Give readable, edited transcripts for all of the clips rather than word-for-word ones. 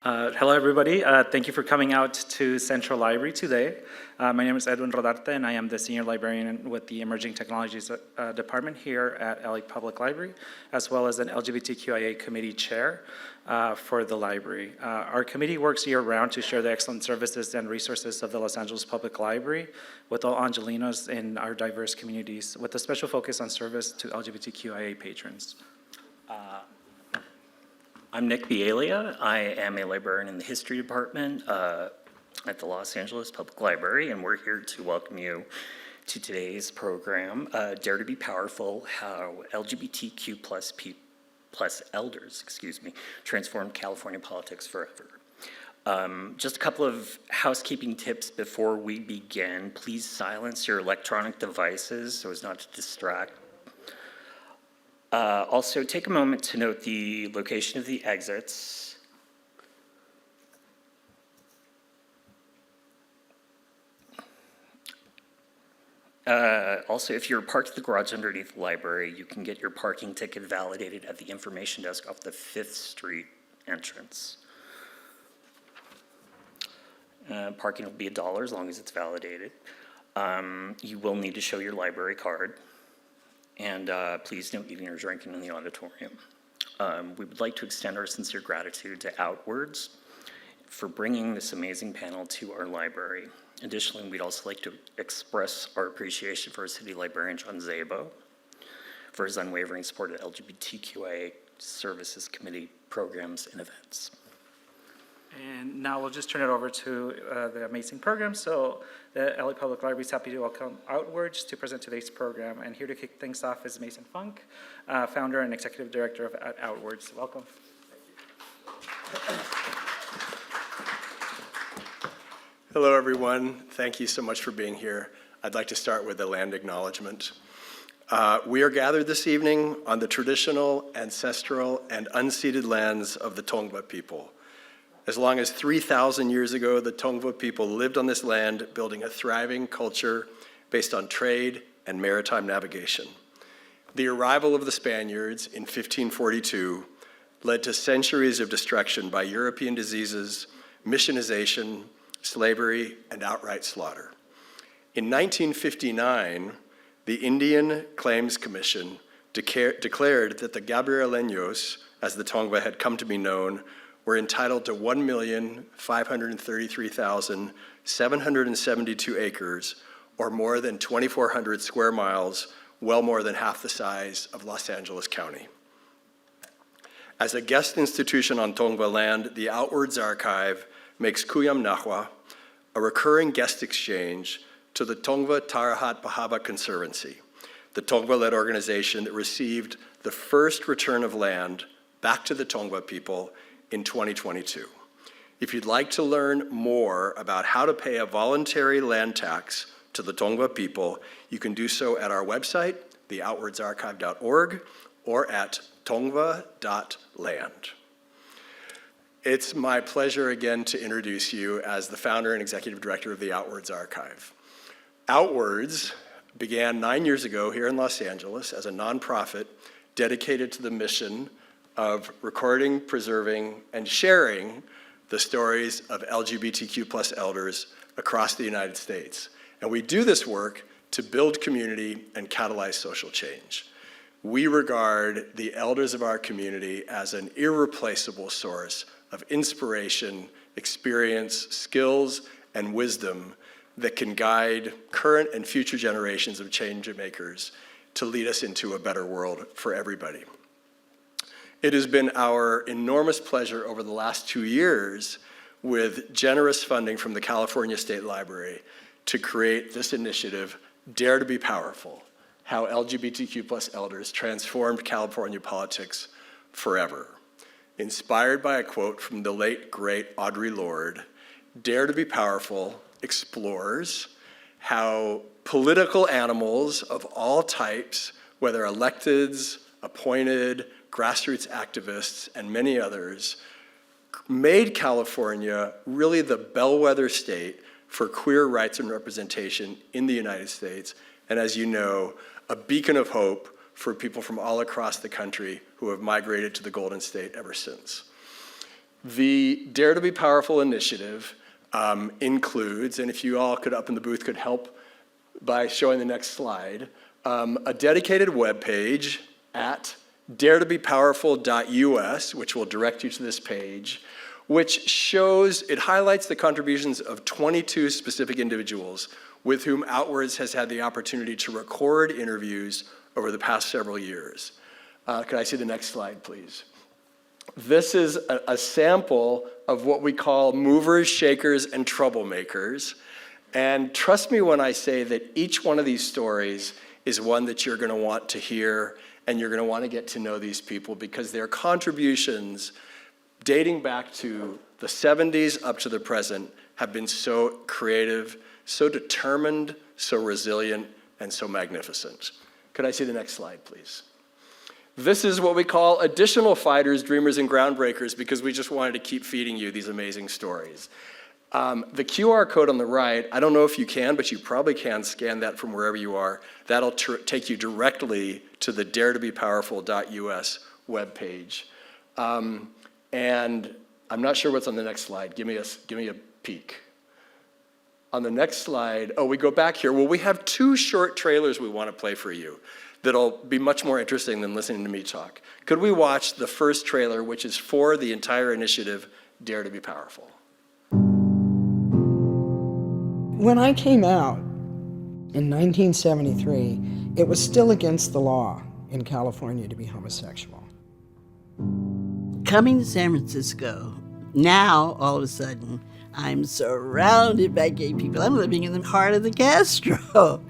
Hello, everybody. Thank you for coming out to Central Library today. My name is Edwin Rodarte, and I am the Senior Librarian with the Emerging Technologies Department here at LA Public Library, as well as an LGBTQIA Committee Chair for the library. Our committee works year-round to share the excellent services and resources of the Los Angeles Public Library with all Angelinos in our diverse communities, with a special focus on service to LGBTQIA patrons. I'm Nick Bielia. I am a librarian in the History Department at the Los Angeles Public Library, and we're here to welcome you to today's program, Dare to be Powerful, How LGBTQ plus Elders, transformed California politics forever. Just a couple of housekeeping tips before we begin. Please silence your electronic devices so as not to distract. Also, take a moment to note the location of the exits. Also, if you're parked at the garage underneath the library, you can get your parking ticket validated at the information desk off the 5th Street entrance. Parking will be $1 as long as it's validated. You will need to show your library card. And please don't eating or drinking in the auditorium. We would like to extend our sincere gratitude to OUTWORDS for bringing this amazing panel to our library. Additionally, we'd also like to express our appreciation for our city librarian, John Szabo, for his unwavering support of LGBTQIA Services Committee programs and events. And now we'll just turn it over to the amazing program. So the LA Public Library is happy to welcome OUTWORDS to present today's program. And here to kick things off is Mason Funk, founder and executive director of OUTWORDS. Welcome. Hello, everyone. Thank you so much for being here. I'd like to start with a land acknowledgement. We are gathered this evening on the traditional, ancestral, and unceded lands of the Tongva people. As long as 3,000 years ago, the Tongva people lived on this land, building a thriving culture based on trade and maritime navigation. The arrival of the Spaniards in 1542 led to centuries of destruction by European diseases, missionization, slavery, and outright slaughter. In 1959, the Indian Claims Commission declared that the Gabrieleños, as the Tongva had come to be known, were entitled to 1,533,772 acres, or more than 2,400 square miles, well more than half the size of Los Angeles County. As a guest institution on Tongva land, the OUTWORDS Archive makes Kuyam Nahua a recurring guest exchange to the Tongva Tarahat Bahaba Conservancy, the Tongva-led organization that received the first return of land back to the Tongva people in 2022. If you'd like to learn more about how to pay a voluntary land tax to the Tongva people, you can do so at our website, theoutwordsarchive.org, or at tongva.land. It's my pleasure again to introduce you as the founder and executive director of the OUTWORDS Archive. OUTWORDS began 9 years ago here in Los Angeles as a nonprofit dedicated to the mission of recording, preserving, and sharing the stories of LGBTQ plus elders across the United States. And we do this work to build community and catalyze social change. We regard the elders of our community as an irreplaceable source of inspiration, experience, skills, and wisdom that can guide current and future generations of change makers to lead us into a better world for everybody. It has been our enormous pleasure over the last 2 years, with generous funding from the California State Library, to create this initiative, Dare to be Powerful, How LGBTQ plus Elders Transformed California Politics Forever. Inspired by a quote from the late, great Audre Lorde, Dare to be Powerful explores how political animals of all types, whether electeds, appointed, grassroots activists, and many others, made California really the bellwether state for queer rights and representation in the United States, and as you know, a beacon of hope for people from all across the country who have migrated to the Golden State ever since. The Dare to Be Powerful initiative includes, and if you all could up in the booth could help by showing the next slide, a dedicated webpage at daretobepowerful.us, which will direct you to this page, which shows, it highlights the contributions of 22 specific individuals with whom Outwards has had the opportunity to record interviews over the past several years. Could I see the next slide, please? This is a sample of what we call movers, shakers, and troublemakers. And trust me when I say that each one of these stories is one that you're going to want to hear, and you're going to want to get to know these people because their contributions dating back to the 70s up to the present have been so creative, so determined, so resilient, and so magnificent. Could I see the next slide, please? This is what we call additional fighters, dreamers, and groundbreakers because we just wanted to keep feeding you these amazing stories. The QR code on the right, I don't know if you can, but you probably can scan that from wherever you are. That'll take you directly to the daretobepowerful.us webpage. And I'm not sure what's on the next slide. Give me a peek. On the next slide, oh, we go back here. Well, we have 2 short trailers we want to play for you that'll be much more interesting than listening to me talk. Could we watch the first trailer, which is for the entire initiative, Dare to Be Powerful? When I came out in 1973, it was still against the law in California to be homosexual. Coming to San Francisco, now all of a sudden, I'm surrounded by gay people. I'm living in the heart of the Castro.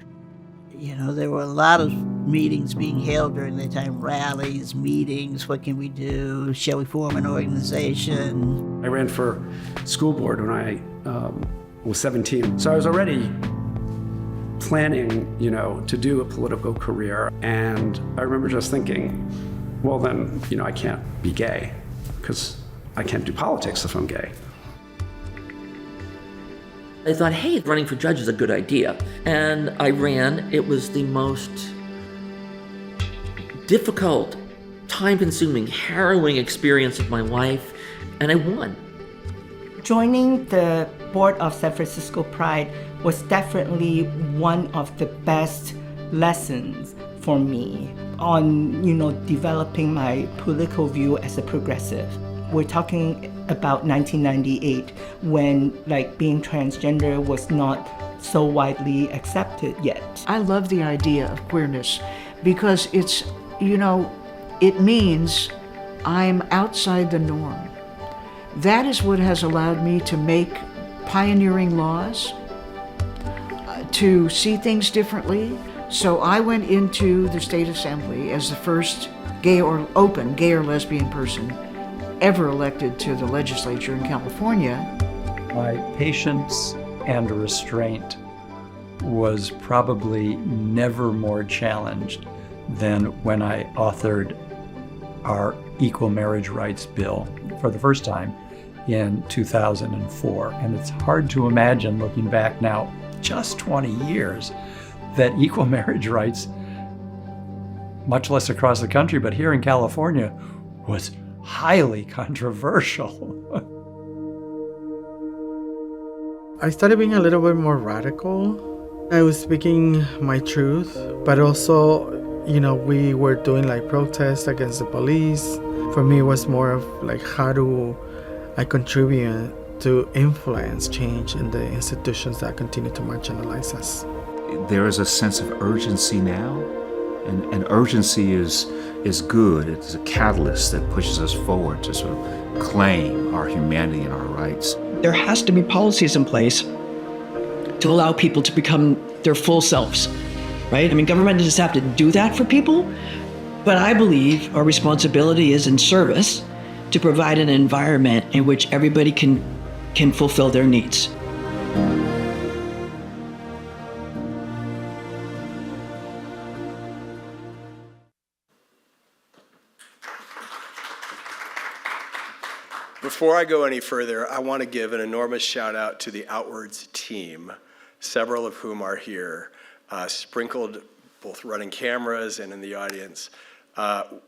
You know, there were a lot of meetings being held during that time, rallies, meetings, what can we do? Shall we form an organization? I ran for school board when I was 17. So I was already planning, to do a political career. And I remember just thinking, well then, I can't be gay because I can't do politics if I'm gay. I thought, hey, running for judge is a good idea. And I ran. It was the most difficult, time-consuming, harrowing experience of my life, and I won. Joining the board of San Francisco Pride was definitely one of the best lessons for me on, developing my political view as a progressive. We're talking about 1998 when being transgender was not so widely accepted yet. I love the idea of queerness because it's, it means I'm outside the norm. That is what has allowed me to make pioneering laws, to see things differently. So I went into the state assembly as the first gay or lesbian person ever elected to the legislature in California. My patience and restraint was probably never more challenged than when I authored our Equal Marriage Rights Bill for the first time in 2004. And it's hard to imagine, looking back now, just 20 years, that equal marriage rights, much less across the country, but here in California, was highly controversial. I started being a little bit more radical. I was speaking my truth, but also, we were doing protests against the police. For me, it was more of how do I contribute to influence change in the institutions that continue to marginalize us. There is a sense of urgency now, and urgency is good. It's a catalyst that pushes us forward to sort of claim our humanity and our rights. There has to be policies in place to allow people to become their full selves, right? I mean, government doesn't have to do that for people, but I believe our responsibility is in service to provide an environment in which everybody can fulfill their needs. Before I go any further, I want to give an enormous shout out to the Outwards team, several of whom are here, sprinkled both running cameras and in the audience.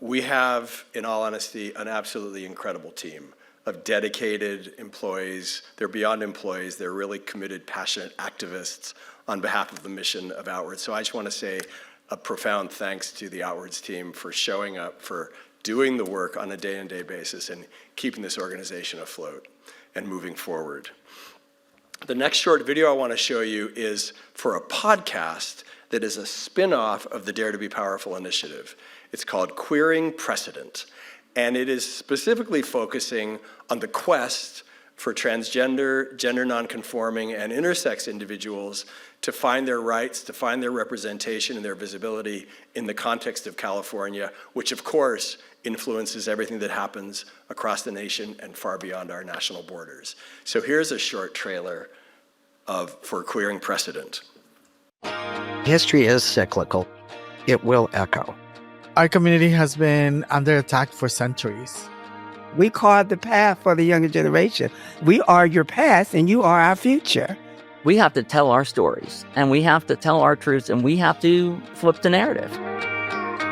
We have, in all honesty, an absolutely incredible team of dedicated employees. They're beyond employees. They're really committed, passionate activists on behalf of the mission of Outwards. So I just want to say a profound thanks to the Outwards team for showing up, for doing the work on a day-to-day basis and keeping this organization afloat and moving forward. The next short video I want to show you is for a podcast that is a spin-off of the Dare to be Powerful initiative. It's called Queering Precedent, and it is specifically focusing on the quest for transgender, gender nonconforming, and intersex individuals to find their rights, to find their representation and their visibility in the context of California, which of course influences everything that happens across the nation and far beyond our national borders. So here's a short trailer for Queering Precedent. History is cyclical. It will echo. Our community has been under attack for centuries. We carve the path for the younger generation. We are your past and you are our future. We have to tell our stories and we have to tell our truths and we have to flip the narrative.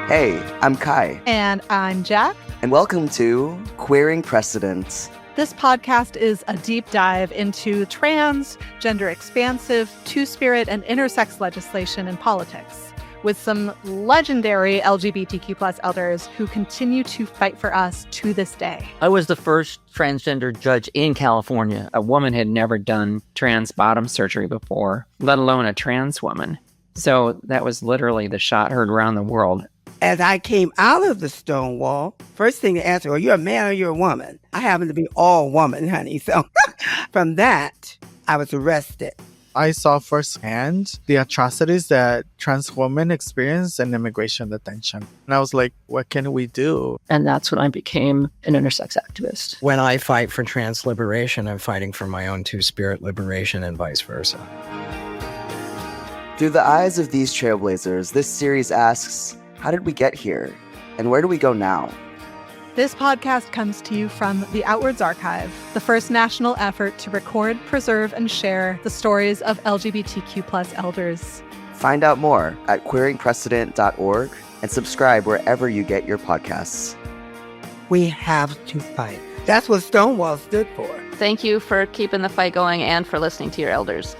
Hey, I'm Kai. And I'm Jack. And welcome to Queering Precedents. This podcast is a deep dive into trans, gender expansive, two-spirit, and intersex legislation and politics, with some legendary LGBTQ+ elders who continue to fight for us to this day. I was the first transgender judge in California. A woman had never done trans bottom surgery before, let alone a trans woman. So that was literally the shot heard around the world. As I came out of the stone wall, first thing they asked me, are you a man or you're a woman? I happen to be all woman, honey. So from that, I was arrested. I saw firsthand the atrocities that trans women experience in immigration detention. And I was like, what can we do? And that's when I became an intersex activist. When I fight for trans liberation, I'm fighting for my own two-spirit liberation and vice versa. Through the eyes of these trailblazers, this series asks, how did we get here? And where do we go now? This podcast comes to you from the Outwards Archive, the first national effort to record, preserve, and share the stories of LGBTQ+ elders. Find out more at queeringprecedent.org and subscribe wherever you get your podcasts. We have to fight. That's what Stonewall stood for. Thank you for keeping the fight going and for listening to your elders.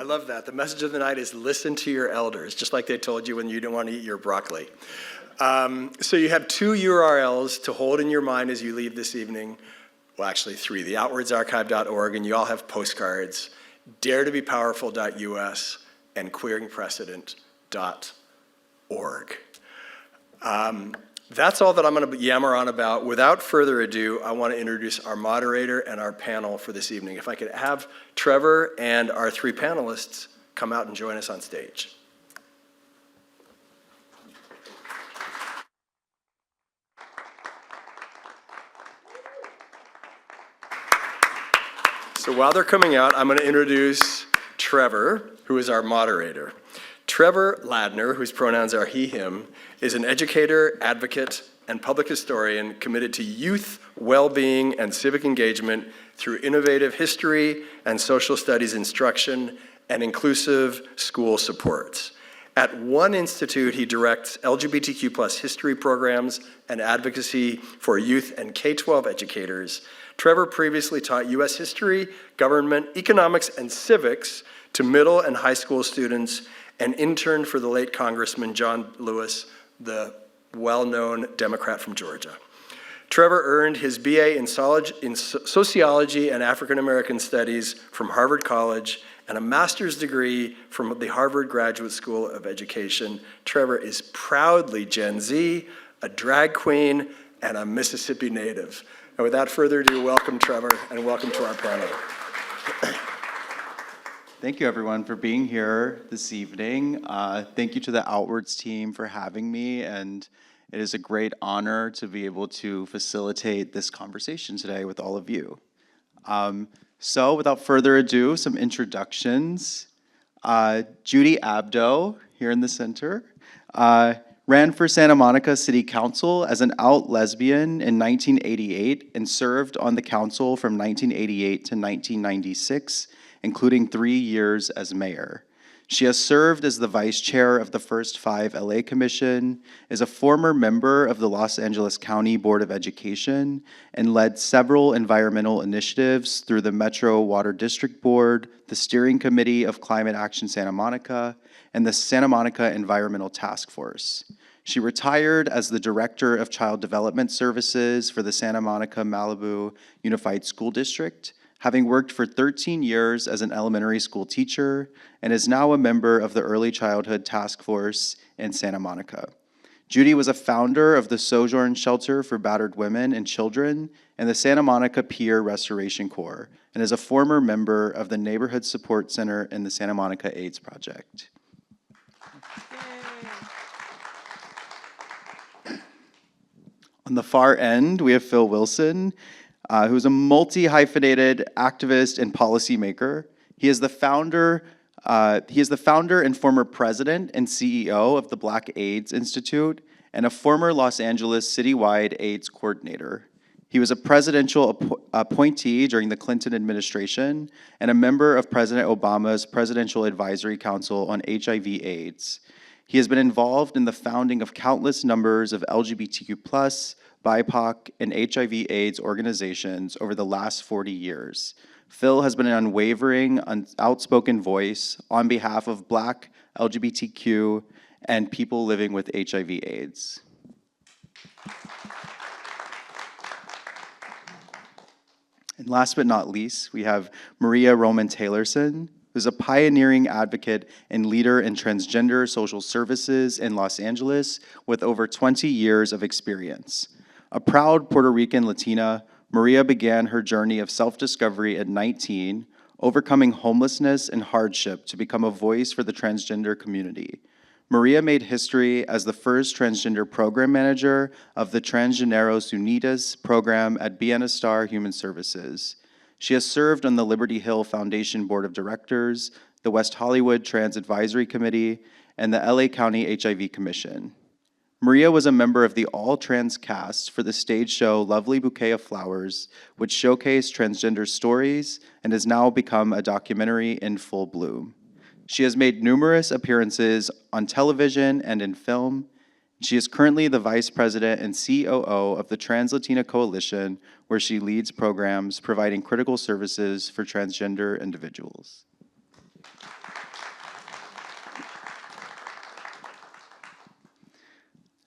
I love that. The message of the night is listen to your elders, just like they told you when you didn't want to eat your broccoli. So you have 2 URLs to hold in your mind as you leave this evening. Well, actually 3, the outwardsarchive.org, and you all have postcards, daretobepowerful.us and queeringprecedent.org. That's all that I'm going to yammer on about. Without further ado, I want to introduce our moderator and our panel for this evening. If I could have Trevor and our 3 panelists come out and join us on stage. So while they're coming out, I'm going to introduce Trevor, who is our moderator. Trevor Ladner, whose pronouns are he, him, is an educator, advocate, and public historian committed to youth well-being and civic engagement through innovative history and social studies instruction and inclusive school supports. At one institute, he directs LGBTQ+ history programs and advocacy for youth and K-12 educators. Trevor previously taught U.S. history, government, economics, and civics to middle and high school students and interned for the late Congressman John Lewis, the well-known Democrat from Georgia. Trevor earned his BA in Sociology and African American Studies from Harvard College and a master's degree from the Harvard Graduate School of Education. Trevor is proudly Gen Z, a drag queen, and a Mississippi native. And without further ado, welcome Trevor, and welcome to our panel. Thank you, everyone, for being here this evening. Thank you to the Outwards team for having me, and it is a great honor to be able to facilitate this conversation today with all of you. So, without further ado, some introductions. Judy Abdo, here in the center, ran for Santa Monica City Council as an out lesbian in 1988 and served on the council from 1988 to 1996, including 3 years as mayor. She has served as the vice chair of the First 5 LA Commission, is a former member of the Los Angeles County Board of Education, and led several environmental initiatives through the Metro Water District Board, the Steering Committee of Climate Action Santa Monica, and the Santa Monica Environmental Task Force. She retired as the Director of Child Development Services for the Santa Monica Malibu Unified School District, having worked for 13 years as an elementary school teacher, and is now a member of the Early Childhood Task Force in Santa Monica. Judy was a founder of the Sojourn Shelter for battered women and children and the Santa Monica Pier Restoration Corps, and is a former member of the Neighborhood Support Center in the Santa Monica AIDS Project. On the far end, we have Phill Wilson, who's a multi-hyphenated activist and policymaker. He is the founder and former president and CEO of the Black AIDS Institute and a former Los Angeles citywide AIDS coordinator. He was a presidential appointee during the Clinton administration and a member of President Obama's Presidential Advisory Council on HIV/AIDS. He has been involved in the founding of countless numbers of LGBTQ+, BIPOC, and HIV/AIDS organizations over the last 40 years. Phill has been an unwavering, outspoken voice on behalf of Black, LGBTQ, and people living with HIV/AIDS. And last but not least, we have Maria Roman-Taylorson, who's a pioneering advocate and leader in transgender social services in Los Angeles with over 20 years of experience. A proud Puerto Rican Latina, Maria began her journey of self-discovery at 19, overcoming homelessness and hardship to become a voice for the transgender community. Maria made history as the first transgender program manager of the Transgéneros Unidas program at Bienestar Human Services. She has served on the Liberty Hill Foundation Board of Directors, the West Hollywood Trans Advisory Committee, and the LA County HIV Commission. Maria was a member of the all-trans cast for the stage show Lovely Bouquet of Flowers, which showcased transgender stories and has now become a documentary in full bloom. She has made numerous appearances on television and in film. She is currently the Vice President and COO of the Trans Latina Coalition, where she leads programs providing critical services for transgender individuals.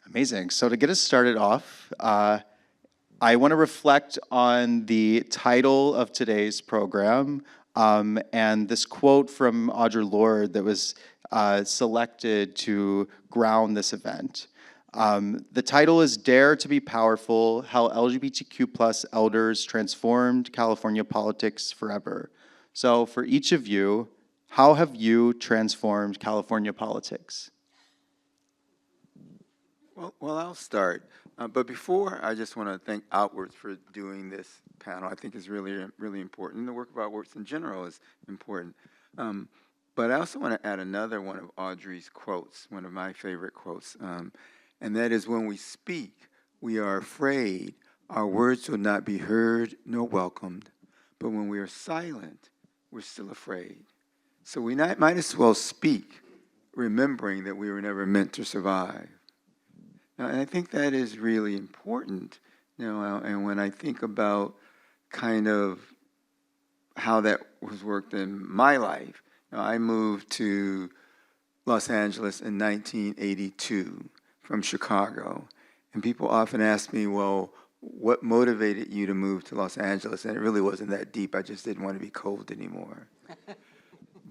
Amazing. So to get us started off, I want to reflect on the title of today's program and this quote from Audre Lorde that was selected to ground this event. The title is Dare to be Powerful, How LGBTQ+ Elders Transformed California Politics Forever. So for each of you, how have you transformed California politics? Well, I'll start. But before, I just want to thank Outwards for doing this panel. I think it's really, really important. The work of Outwards in general is important. But I also want to add another one of Audrey's quotes, one of my favorite quotes. And that is, when we speak, we are afraid our words will not be heard nor welcomed. But when we are silent, we're still afraid. So we might as well speak, remembering that we were never meant to survive. Now, and I think that is really important. And when I think about kind of how that was worked in my life, I moved to Los Angeles in 1982 from Chicago. And people often ask me, well, what motivated you to move to Los Angeles? And it really wasn't that deep. I just didn't want to be cold anymore.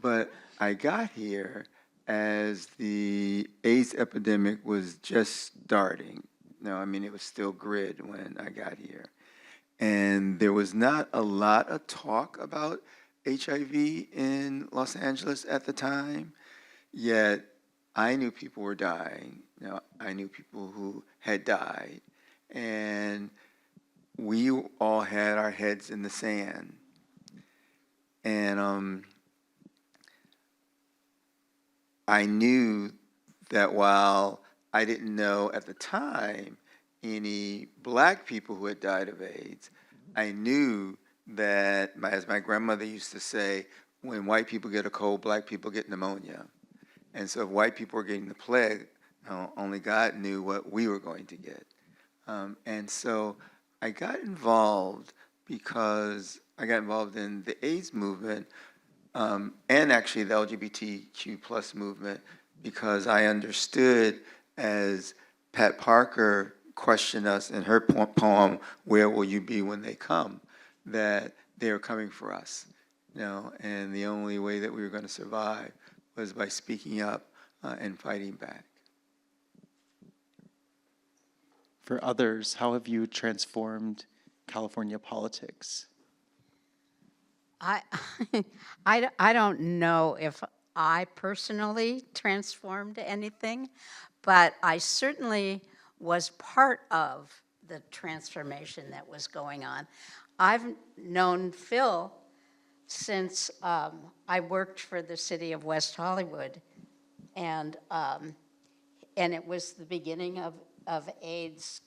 But I got here as the AIDS epidemic was just starting. It was still grid when I got here. And there was not a lot of talk about HIV in Los Angeles at the time, yet I knew people were dying. I knew people who had died. And we all had our heads in the sand. And I knew that while I didn't know at the time any Black people who had died of AIDS, I knew that, as my grandmother used to say, when white people get a cold, Black people get pneumonia. And so if white people were getting the plague, only God knew what we were going to get. And so I got involved because I got involved in the AIDS movement and actually the LGBTQ plus movement because I understood, as Pat Parker questioned us in her poem, "Where Will You Be When They Come?" that they were coming for us, and the only way that we were going to survive was by speaking up and fighting back. For others, how have you transformed California politics? I don't know if I personally transformed anything, but I certainly was part of the transformation that was going on. I've known Phill since I worked for the city of West Hollywood, and it was the beginning of AIDS.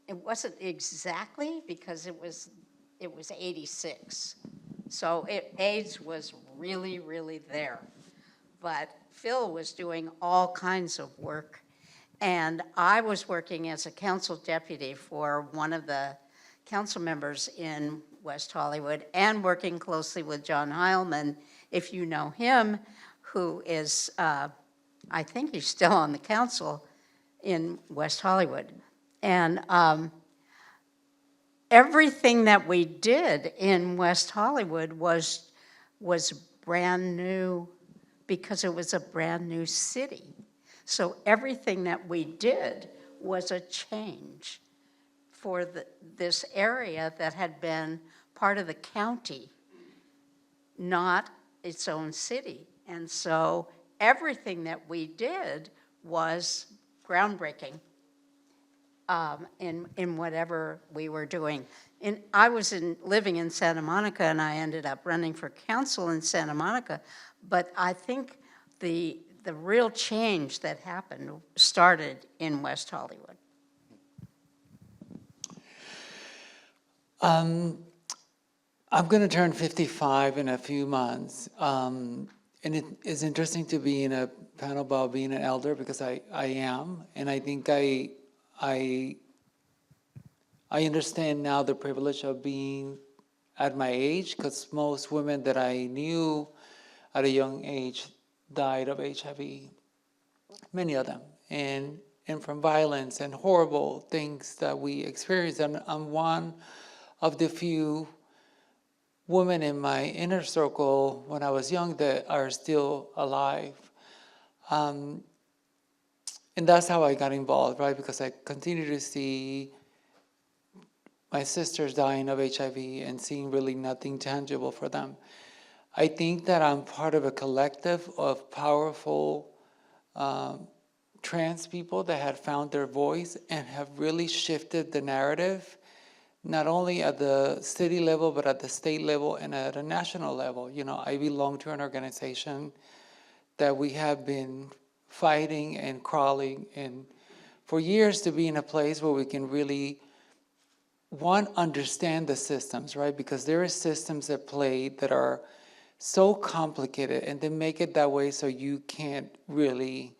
It wasn't exactly, because it was 86. So AIDS was really, really there. But Phill was doing all kinds of work. And I was working as a council deputy for one of the council members in West Hollywood and working closely with John Heilman, if you know him, who is, I think he's still on the council in West Hollywood. And everything that we did in West Hollywood was brand new because it was a brand new city. So everything that we did was a change for this area that had been part of the county, not its own city. And so everything that we did was groundbreaking. In whatever we were doing. And I was living in Santa Monica, and I ended up running for council in Santa Monica. But I think the real change that happened started in West Hollywood. I'm going to turn 55 in a few months. And it is interesting to be in a panel about being an elder, because I am. And I think I understand now the privilege of being at my age, because most women that I knew at a young age died of HIV, many of them, and from violence and horrible things that we experienced. And I'm one of the few women in my inner circle when I was young that are still alive. And that's how I got involved, right? Because I continue to see my sisters dying of HIV and seeing really nothing tangible for them. I think that I'm part of a collective of powerful trans people that had found their voice and have really shifted the narrative, not only at the city level, but at the state level and at a national level. I belong to an organization that we have been fighting and crawling and for years to be in a place where we can really, one, understand the systems, right? Because there are systems at play that are so complicated and they make it that way so you can't really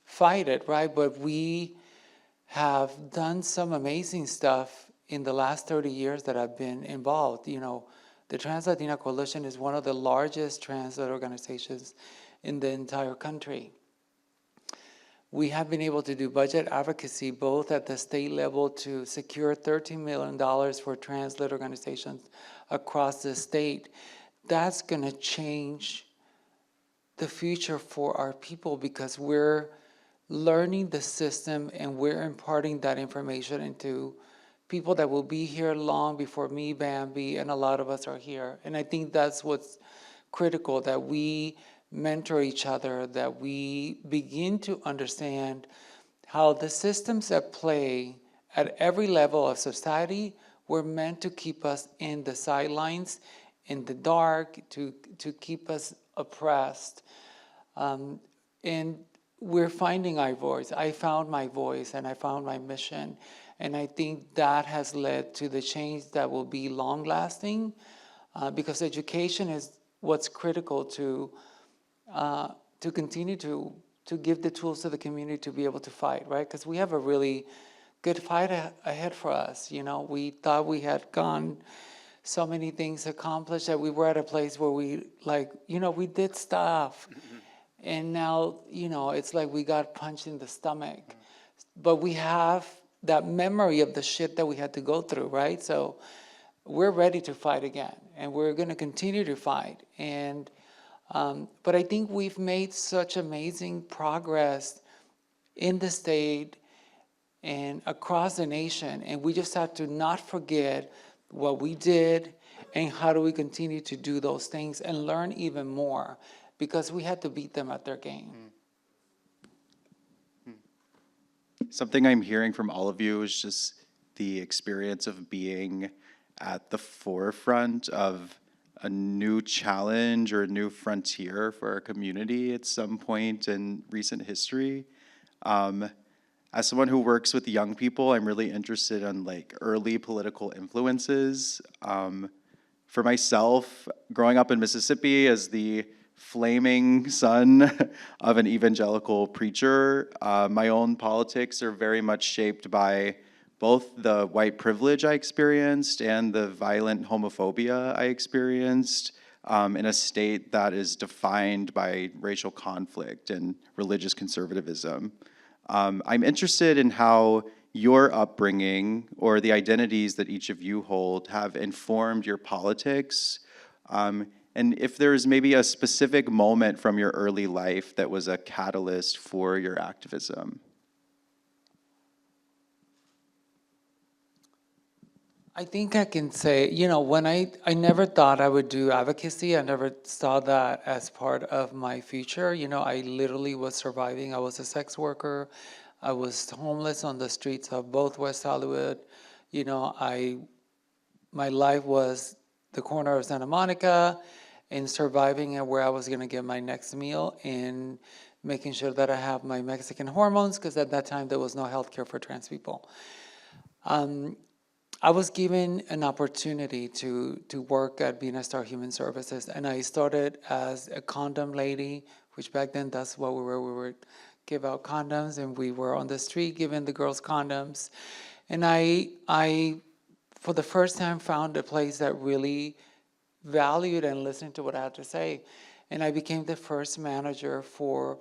fight it, right? But we have done some amazing stuff in the last 30 years that I've been involved. The Trans Latina Coalition is one of the largest trans-led organizations in the entire country. We have been able to do budget advocacy both at the state level to secure $13 million for trans-led organizations across the state. That's going to change the future for our people because we're learning the system and we're imparting that information into people that will be here long before me, Bambi, and a lot of us are here. And I think that's what's critical, that we mentor each other, that we begin to understand how the systems at play at every level of society were meant to keep us in the sidelines, in the dark, to keep us oppressed. And we're finding our voice. I found my voice and I found my mission. And I think that has led to the change that will be long lasting because education is what's critical to to continue to give the tools to the community to be able to fight, right? Because we have a really good fight ahead for us. You know, we thought we had gone so many things accomplished that we were at a place where we, like, you know, we did stuff. And now, you know, it's like we got punched in the stomach. But we have that memory of the shit that we had to go through, right? So we're ready to fight again, and we're going to continue to fight. And but I think we've made such amazing progress in the state and across the nation, and we just have to not forget what we did and how do we continue to do those things and learn even more, because we had to beat them at their game. Something I'm hearing from all of you is just the experience of being at the forefront of a new challenge or a new frontier for our community at some point in recent history. As someone who works with young people, I'm really interested in like early political influences. For myself, growing up in Mississippi as the flaming son of an evangelical preacher, my own politics are very much shaped by both the white privilege I experienced and the violent homophobia I experienced in a state that is defined by racial conflict and religious conservatism. I'm interested in how your upbringing or the identities that each of you hold have informed your politics, and if there's maybe a specific moment from your early life that was a catalyst for your activism. I think I can say, you know, when I never thought I would do advocacy. I never saw that as part of my future. You know, I literally was surviving. I was a sex worker. I was homeless on the streets of both West Hollywood. You know, my life was the corner of Santa Monica and surviving and where I was going to get my next meal and making sure that I have my Mexican hormones, because at that time there was no health care for trans people. I was given an opportunity to work at Being a Star Human Services, and I started as a condom lady, which back then that's what we were. We would give out condoms, and we were on the street giving the girls condoms. And I for the first time, found a place that really valued and listened to what I had to say. And I became the first manager for,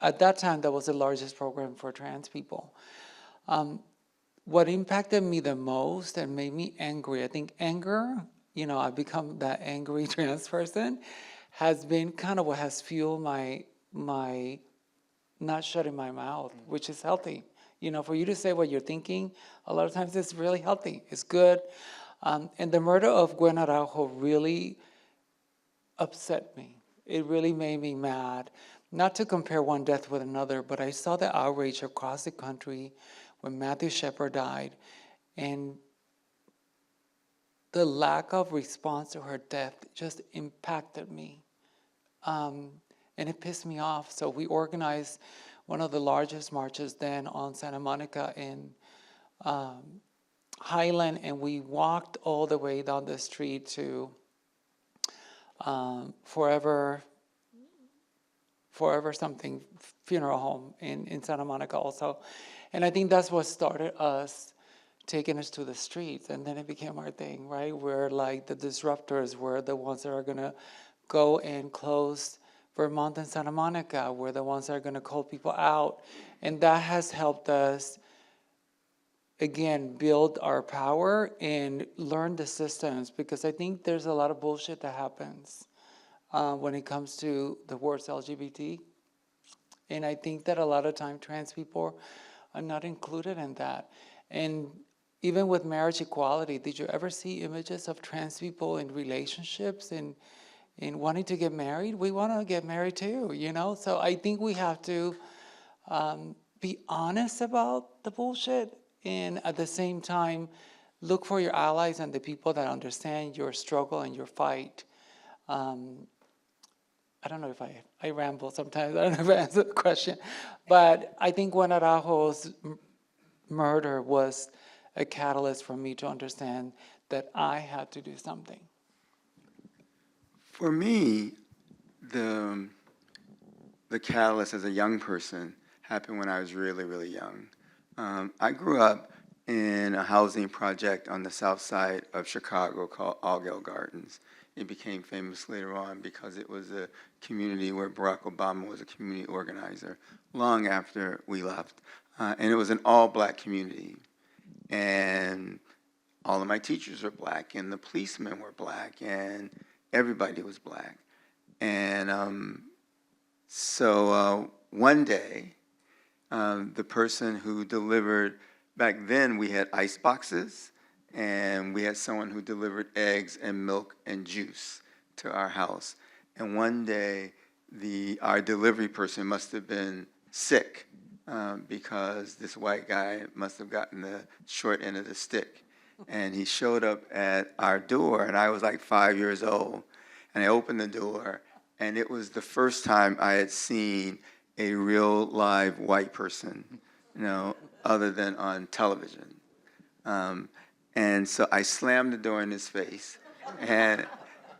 at that time, that was the largest program for trans people. What impacted me the most and made me angry, I think anger, you know, I've become that angry trans person, has been kind of what has fueled my not shutting my mouth, which is healthy. You know, for you to say what you're thinking, a lot of times it's really healthy, it's good. And the murder of Gwen Araujo really upset me. It really made me mad. Not to compare one death with another, but I saw the outrage across the country when Matthew Shepard died, and the lack of response to her death just impacted me. And it pissed me off. So we organized one of the largest marches then on Santa Monica in Highland, and we walked all the way down the street to Forever something funeral home in Santa Monica also. And I think that's what started us, taking us to the streets. And then it became our thing, right? We're like the disruptors. We're the ones that are going to go and close Vermont and Santa Monica. We're the ones that are going to call people out. And that has helped us, again, build our power and learn the systems. Because I think there's a lot of bullshit that happens when it comes to the words LGBT. And I think that a lot of time trans people are not included in that. And even with marriage equality, did you ever see images of trans people in relationships and wanting to get married? We want to get married too, you know? So I think we have to be honest about the bullshit, and at the same time, look for your allies and the people that understand your struggle and your fight. I don't know if I ramble sometimes. I don't know if I answered the question. But I think Gwen Araujo's murder was a catalyst for me to understand that I had to do something. For me, the the catalyst as a young person happened when I was really, really young. I grew up in a housing project on the south side of Chicago called Allgale Gardens. It became famous later on because it was a community where Barack Obama was a community organizer long after we left. And it was an all-black community. And all of my teachers were black, and the policemen were black, and everybody was black. And so one day, the person who delivered, back then we had ice boxes, and we had someone who delivered eggs and milk and juice to our house. And one day, our delivery person must have been sick because this white guy must have gotten the short end of the stick. And he showed up at our door, and I was like 5 years old. And I opened the door, and it was the first time I had seen a real live white person, other than on television. And so I slammed the door in his face, and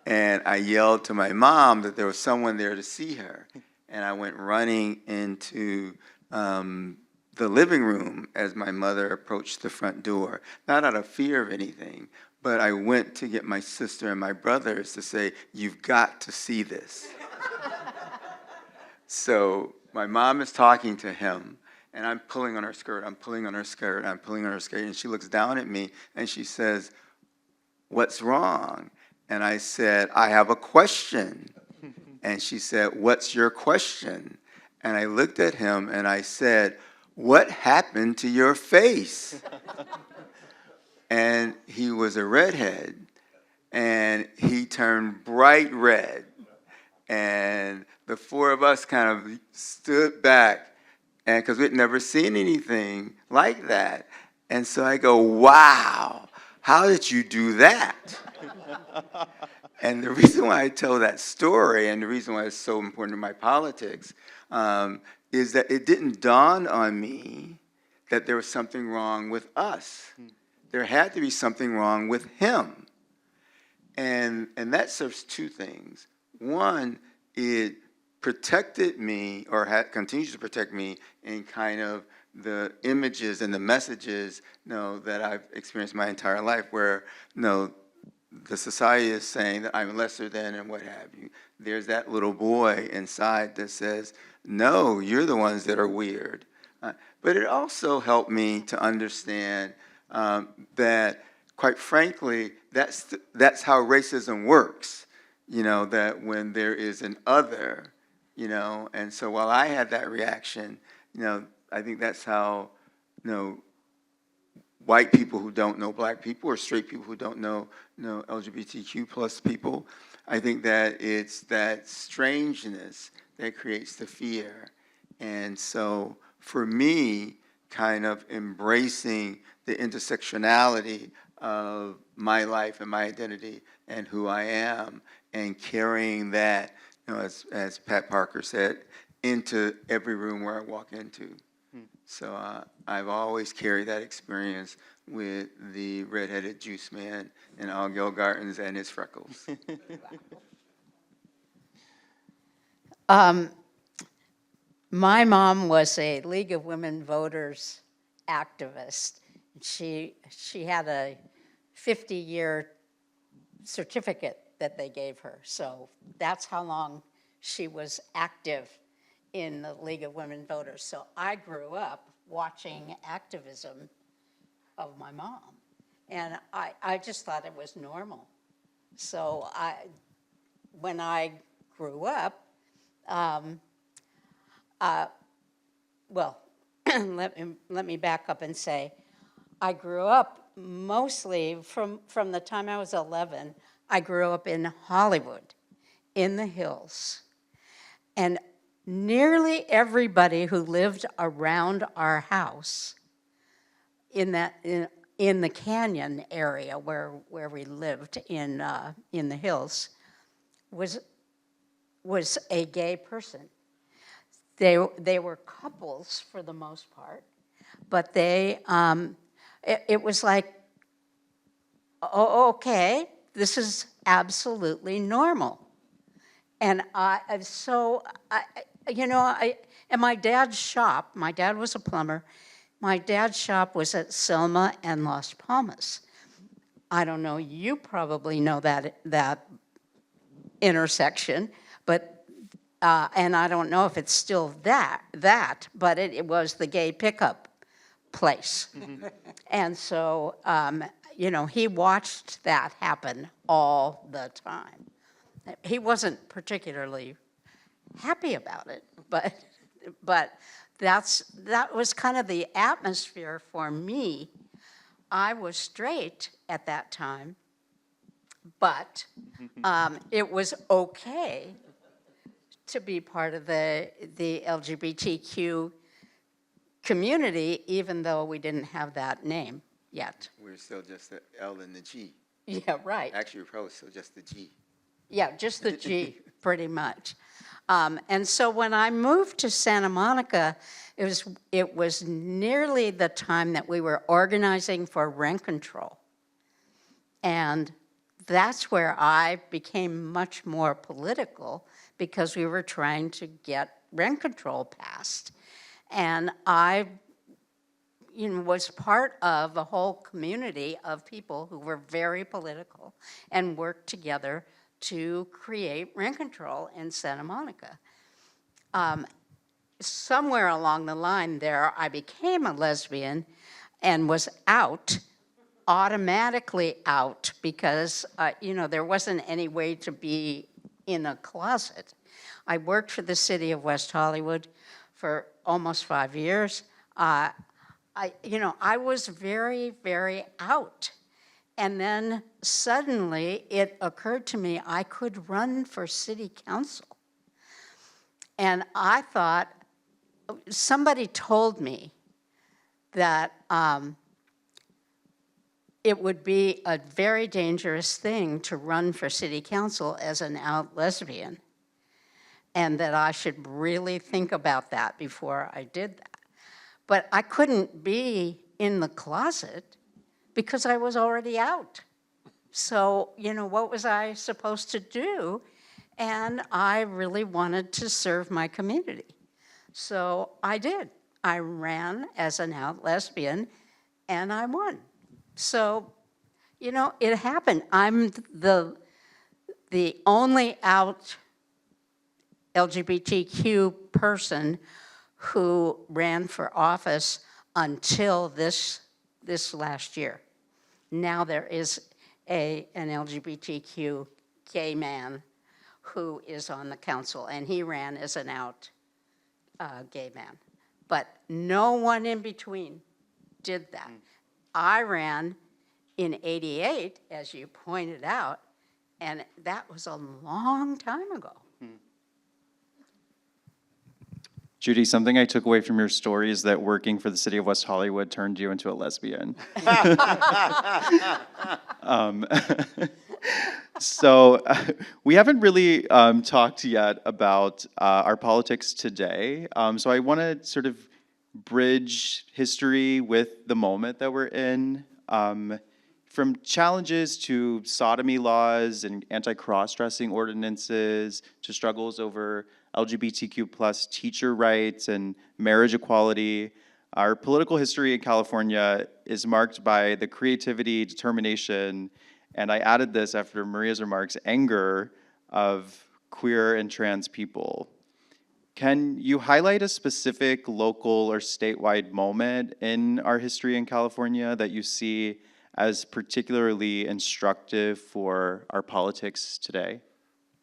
I yelled to my mom that there was someone there to see her. And I went running into the living room as my mother approached the front door, not out of fear of anything, but I went to get my sister and my brothers to say, "You've got to see this." So my mom is talking to him, and I'm pulling on her skirt, I'm pulling on her skirt, I'm pulling on her skirt, and she looks down at me, and she says, "What's wrong?" And I said, "I have a question." And she said, "What's your question?" And I looked at him, and I said, "What happened to your face?" And he was a redhead, and he turned bright red. And the four of us kind of stood back, and because we'd never seen anything like that. And so I go, "Wow, how did you do that?" And the reason why I tell that story, and the reason why it's so important to my politics, is that it didn't dawn on me that there was something wrong with us. There had to be something wrong with him. And that serves two things. One, it protected me, or continues to protect me, in kind of the images and the messages that I've experienced my entire life, where the society is saying that I'm lesser than and what have you. There's that little boy inside that says, "No, you're the ones that are weird." But it also helped me to understand that, quite frankly, that's how racism works. That when there is an other, and so while I had that reaction, I think that's how, white people who don't know black people, or straight people who don't know LGBTQ plus people, I think that it's that strangeness that creates the fear. And so for me, kind of embracing the intersectionality of my life and my identity and who I am, and carrying that, as Pat Parker said, into every room where I walk into. So I've always carried that experience with the redheaded juice man in Allgale Gardens and his freckles. My mom was a League of Women Voters activist. She had a 50-year certificate that they gave her. So that's how long she was active in the League of Women Voters. So I grew up watching activism of my mom. And I just thought it was normal. So when I grew up, let me back up and say, I grew up mostly from the time I was 11, I grew up in Hollywood, in the hills. And nearly everybody who lived around our house in the canyon area where we lived in the hills was a gay person. They were couples for the most part, but it was like, oh, okay, this is absolutely normal. And and my dad's shop, my dad was a plumber, my dad's shop was at Selma and Las Palmas. I don't know, you probably know that intersection, but, and I don't know if it's still that, but it was the gay pickup place. And so, he watched that happen all the time. He wasn't particularly happy about it, but that was kind of the atmosphere for me. I was straight at that time, but it was okay to be part of the LGBTQ community, even though we didn't have that name yet. We're still just the L and the G. Yeah, right. Actually, we're probably still just the G. Yeah, just the G, pretty much. And so when I moved to Santa Monica, it was nearly the time that we were organizing for rent control. And that's where I became much more political, because we were trying to get rent control passed. And I was part of a whole community of people who were very political and worked together to create rent control in Santa Monica. Somewhere along the line there, I became a lesbian and was automatically out, because there wasn't any way to be in a closet. I worked for the city of West Hollywood for almost 5 years. I was very, very out. And then suddenly it occurred to me I could run for city council. And I thought, somebody told me that it would be a very dangerous thing to run for city council as an out lesbian, and that I should really think about that before I did that. But I couldn't be in the closet because I was already out. So, what was I supposed to do? And I really wanted to serve my community. So I did. I ran as an out lesbian, and I won. So, it happened. I'm the only out LGBTQ person who ran for office until this last year. Now there is an LGBTQ gay man who is on the council, and he ran as an out gay man. But no one in between did that. I ran in '88, as you pointed out, and that was a long time ago. Judy, something I took away from your story is that working for the city of West Hollywood turned you into a lesbian. So we haven't really talked yet about our politics today. So I want to sort of bridge history with the moment that we're in. From challenges to sodomy laws and anti-cross-dressing ordinances, to struggles over LGBTQ plus teacher rights and marriage equality, our political history in California is marked by the creativity, determination, and I added this after Maria's remarks, anger of queer and trans people. Can you highlight a specific local or statewide moment in our history in California that you see as particularly instructive for our politics today?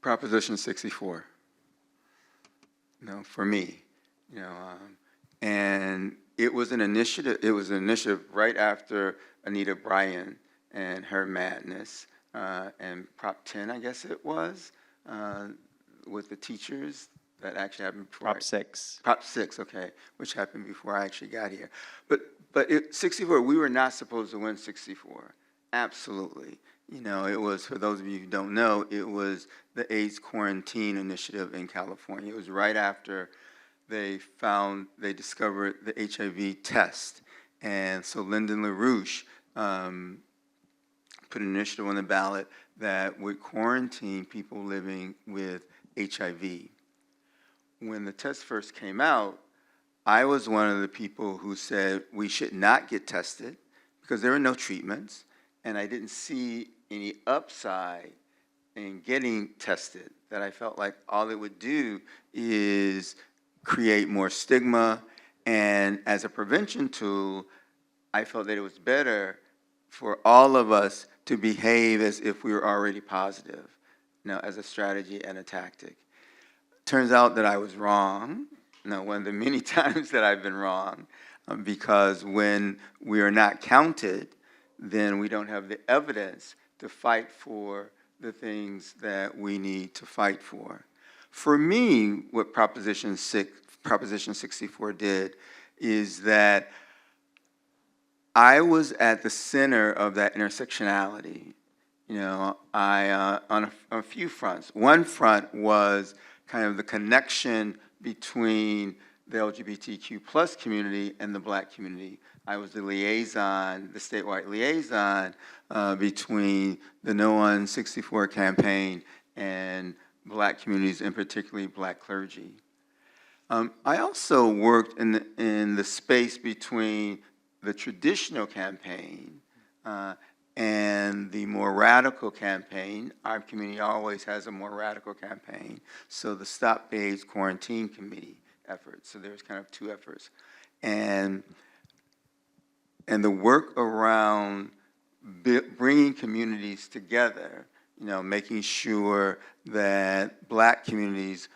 Proposition 64. For me, and it was an initiative. It was an initiative right after Anita Bryan and her madness, and Prop 10, I guess it was, with the teachers that actually happened before. Prop 6. Prop 6, okay, which happened before I actually got here. But 64, we were not supposed to win 64. Absolutely. It was, for those of you who don't know, it was the AIDS quarantine initiative in California. It was right after they discovered the HIV test. And so Lyndon LaRouche put an initiative on the ballot that would quarantine people living with HIV. when the test first came out, I was one of the people who said we should not get tested because there were no treatments, and I didn't see any upside in getting tested, that I felt like all it would do is create more stigma, and as a prevention tool, I felt that it was better for all of us to behave as if we were already positive, as a strategy and a tactic. Turns out that I was wrong. One of the many times that I've been wrong, because when we are not counted, then we don't have the evidence to fight for the things that we need to fight for. For me, what Proposition 64 did is that I was at the center of that intersectionality. I on a few fronts. One front was kind of the connection between the LGBTQ plus community and the Black community. I was the liaison, the statewide liaison between the No on 64 campaign and Black communities, and particularly Black clergy. I also worked in the space between the traditional campaign and the more radical campaign. Our community always has a more radical campaign. So the Stop AIDS Quarantine Committee effort. So there's kind of two efforts. And the work around bringing communities together, making sure that Black communities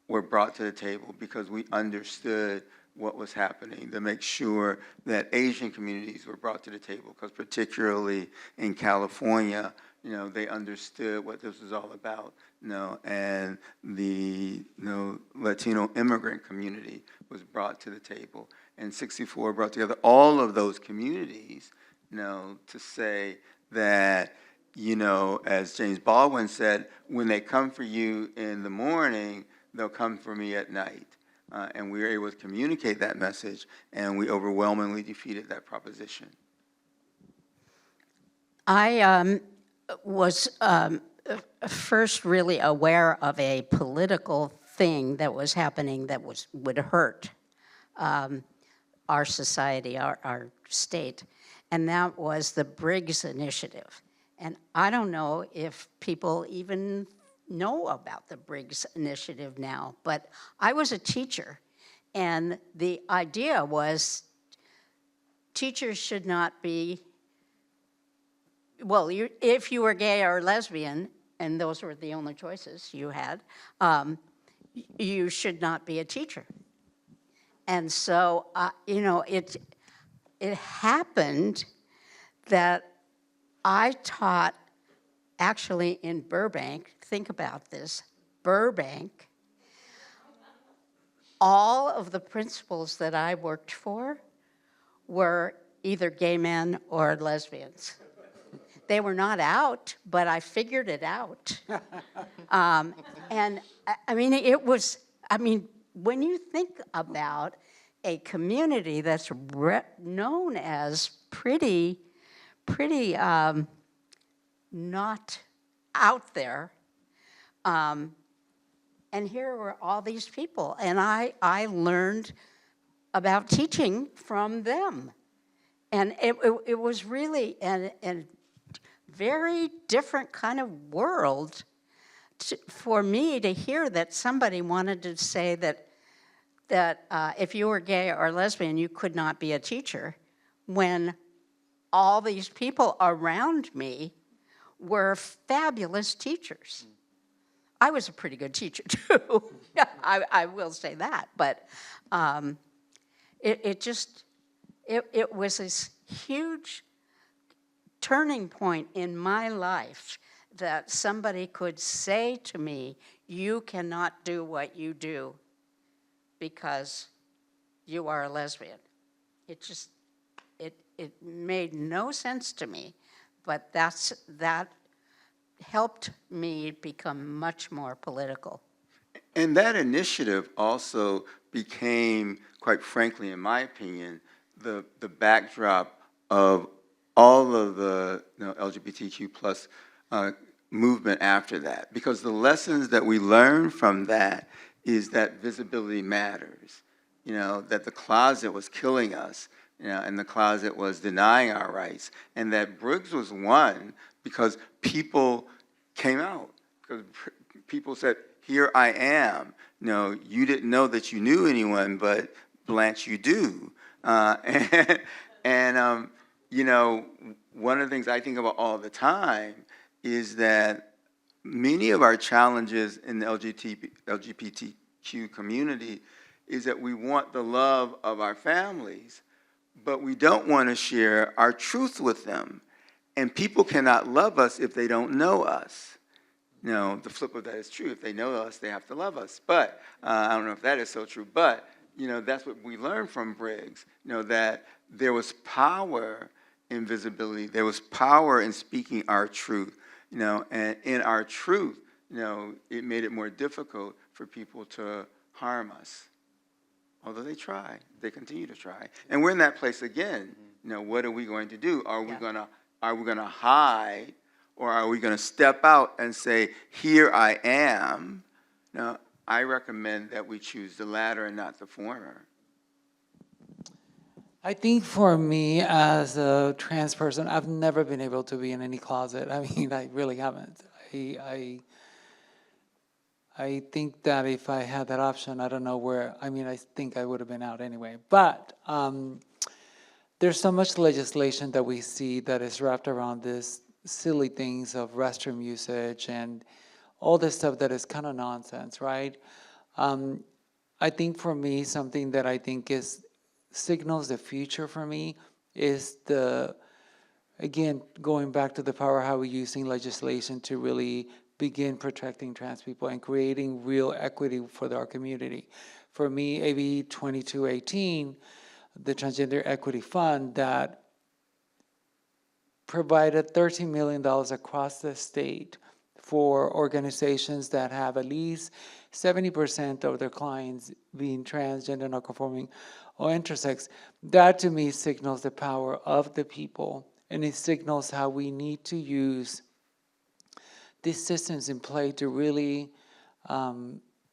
were brought to the table because we understood what was happening, to make sure that Asian communities were brought to the table, because particularly in California, they understood what this was all about, and the Latino immigrant community was brought to the table. And 64 brought together all of those communities, to say that, as James Baldwin said, when they come for you in the morning, they'll come for me at night. And we were able to communicate that message, and we overwhelmingly defeated that proposition. I was first really aware of a political thing that was happening that would hurt our society, our state, and that was the Briggs Initiative. And I don't know if people even know about the Briggs Initiative now, but I was a teacher, and the idea was teachers should not be, well, if you were gay or lesbian, and those were the only choices you had, you should not be a teacher. And so, it happened that I taught actually in Burbank. Think about this, Burbank. All of the principals that I worked for were either gay men or lesbians. They were not out, but I figured it out. And when you think about a community that's known as pretty not out there, and here were all these people, and I learned about teaching from them. And it was really a very different kind of world for me to hear that somebody wanted to say that if you were gay or lesbian, you could not be a teacher, when all these people around me were fabulous teachers. I was a pretty good teacher too. I will say that, but it was this huge turning point in my life that somebody could say to me, you cannot do what you do because you are a lesbian. It made no sense to me, but that helped me become much more political. And that initiative also became, quite frankly, in my opinion, the backdrop of all of the LGBTQ plus movement after that. Because the lessons that we learned from that is that visibility matters. That the closet was killing us, and the closet was denying our rights, and that Briggs was won because people came out, because people said, here I am. You didn't know that you knew anyone, but Blanche, you do. One of the things I think about all the time is that many of our challenges in the LGBTQ community is that we want the love of our families, but we don't want to share our truth with them. And people cannot love us if they don't know us. The flip of that is true. If they know us, they have to love us. But I don't know if that is so true. But, that's what we learned from Briggs, that there was power in visibility. There was power in speaking our truth, and in our truth, it made it more difficult for people to harm us. Although they try, they continue to try. And we're in that place again. What are we going to do? Are we going to hide, or are we going to step out and say, here I am? Now, I recommend that we choose the latter and not the former. I think for me, as a trans person, I've never been able to be in any closet. I mean, I really haven't. I think that if I had that option, I don't know where, I think I would have been out anyway. But there's so much legislation that we see that is wrapped around this silly things of restroom usage and all this stuff that is kind of nonsense, right? I think for me, something that I think signals the future for me is again, going back to the power of how we're using legislation to really begin protecting trans people and creating real equity for our community. For me, AB 2218, the Transgender Equity Fund, that provided $13 million across the state for organizations that have at least 70% of their clients being transgender, non-conforming, or intersex. That to me signals the power of the people, and it signals how we need to use these systems in play to really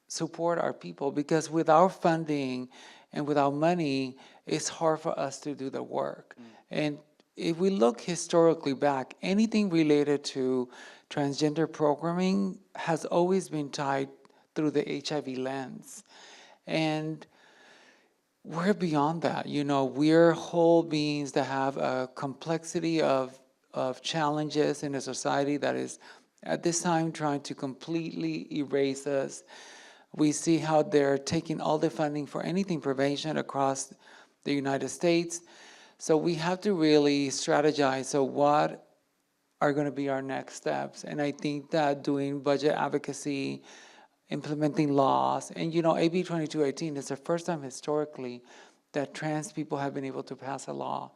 support our people, because without funding and without money, it's hard for us to do the work. And if we look historically back, anything related to transgender programming has always been tied through the HIV lens. And we're beyond that. We're whole beings that have a complexity of challenges in a society that is at this time trying to completely erase us. We see how they're taking all the funding for anything prevention across the United States. So we have to really strategize. So what are going to be our next steps? And I think that doing budget advocacy, implementing laws, and AB 2218 is the first time historically that trans people have been able to pass a law